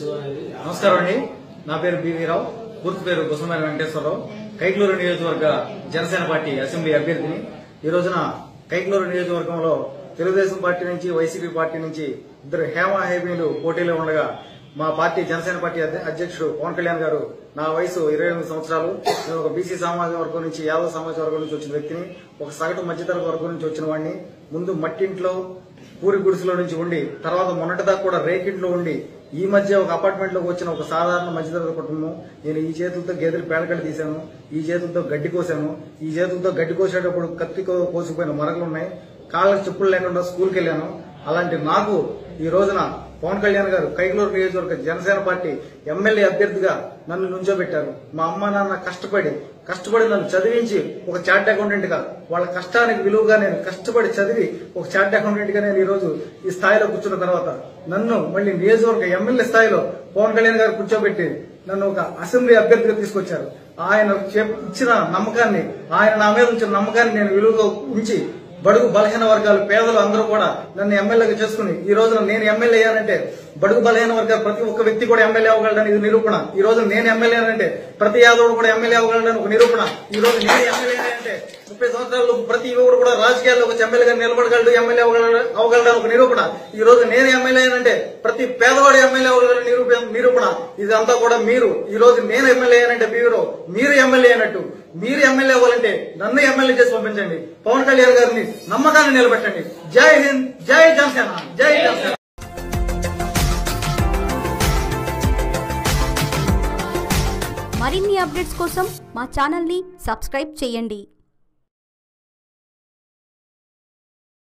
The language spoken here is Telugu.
నమస్కారం అండి. నా పేరు బివి రావు, పూర్తి పేరు బుసమేర వెంకటేశ్వరరావు. కైట్లూరు నియోజకవర్గ జనసేన పార్టీ అసెంబ్లీ అభ్యర్థిని. ఈ రోజున కైట్లూరు నియోజకవర్గంలో తెలుగుదేశం పార్టీ నుంచి వైసీపీ పార్టీ నుంచి ఇద్దరు హేమీలు పోటీలో ఉండగా మా పార్టీ జనసేన పార్టీ అధ్యక్షుడు పవన్ కళ్యాణ్ గారు, నా వయసు 28 సంవత్సరాలు, నేను ఒక బీసీ సామాజిక వర్గం నుంచి, యాదవ సామాజిక వర్గం నుంచి వచ్చిన వ్యక్తిని, ఒక సగటు మధ్యతరగతి వర్గం నుంచి వచ్చిన వాడిని. ముందు మట్టింట్లో పూరి గుడిసెలో నుంచి ఉండి, తర్వాత మొన్నటిదాకా కూడా రేకింట్లో ఉండి, ఈ మధ్య ఒక అపార్ట్మెంట్ లోకి వచ్చిన ఒక సాధారణ మధ్యతరగతి కుటుంబం. నేను ఈ చేతులతో గేదెలు పేడకలు తీశాను, ఈ చేతులతో గడ్డి కోసాను, ఈ చేతులతో గడ్డి కోసేటప్పుడు కత్తి కోసిపోయిన మరకలున్నాయి, కాళ్ళకి చెప్పులు లేకుండా స్కూల్కి వెళ్ళాను. అలాంటి నాకు ఈ రోజున పవన్ కళ్యాణ్ గారు కైట్లూరు నియోజకవర్గ జనసేన పార్టీ ఎమ్మెల్యే అభ్యర్థిగా నన్ను నుంచోబెట్టారు. మా అమ్మ నాన్న కష్టపడి నన్ను చదివించి ఒక చార్ట్ అకౌంటెంట్ గా, వాళ్ళ కష్టానికి విలువగా నేను కష్టపడి చదివి ఒక చార్ట్ అకౌంటెంట్ గా నేను ఈ రోజు ఈ స్థాయిలో కూర్చున్న తర్వాత నన్ను మళ్ళీ నియోజకవర్గ ఎమ్మెల్యే స్థాయిలో పవన్ కళ్యాణ్ గారు కూర్చోబెట్టి నన్ను ఒక అసెంబ్లీ అభ్యర్థిగా తీసుకొచ్చారు. ఆయన ఇచ్చిన నమ్మకాన్ని, ఆయన నా మీద ఉంచిన నమ్మకాన్ని నేను విలువగా ఉంచి, బడుగు బలహీన వర్గాలు, పేదలు అందరూ కూడా నన్ను ఎమ్మెల్యేగా చేసుకుని ఈ రోజున నేను ఎమ్మెల్యే అయ్యానంటే బడుగు బలహీన వర్గాలు ప్రతి ఒక్క వ్యక్తి కూడా ఎమ్మెల్యే అవ్వగలడని ఇది నిరూపణ. ఈ రోజు నేను ఎమ్మెల్యే అంటే ప్రతి యాదవుడు కూడా ఎమ్మెల్యే అవ్వగలడని ఒక నిరూపణ. ఈ రోజు నేను ఎమ్మెల్యే అంటే 30 సంవత్సరాలు ప్రతి యువకుడు కూడా రాజకీయాల్లో ఒక ఎమ్మెల్యేగా నిలబడగలడు, ఎమ్మెల్యే అవ్వగలడని ఒక నిరూపణ. ఈ రోజు నేను ఎమ్మెల్యే అంటే ప్రతి పేదవాడు ఎమ్మెల్యే అవ్వగలడని నిరూపణ. ఇదంతా కూడా మీరు. ఈ రోజు నేను ఎమ్మెల్యే అంటే మీరు ఎమ్మెల్యే అయినట్టు. మీరు ఎమ్మెల్యే అవ్వాలంటే నన్ను ఎమ్మెల్యే చేసి పంపించండి. పవన్ కళ్యాణ్ గారిని నమ్మకాన్ని నిలబెట్టండి. జై హింద్, జై జనసేన, జై జనసేన. మరిన్ని అప్డేట్స్ కోసం మా ఛానల్ ని సబ్స్క్రైబ్ చేయండి.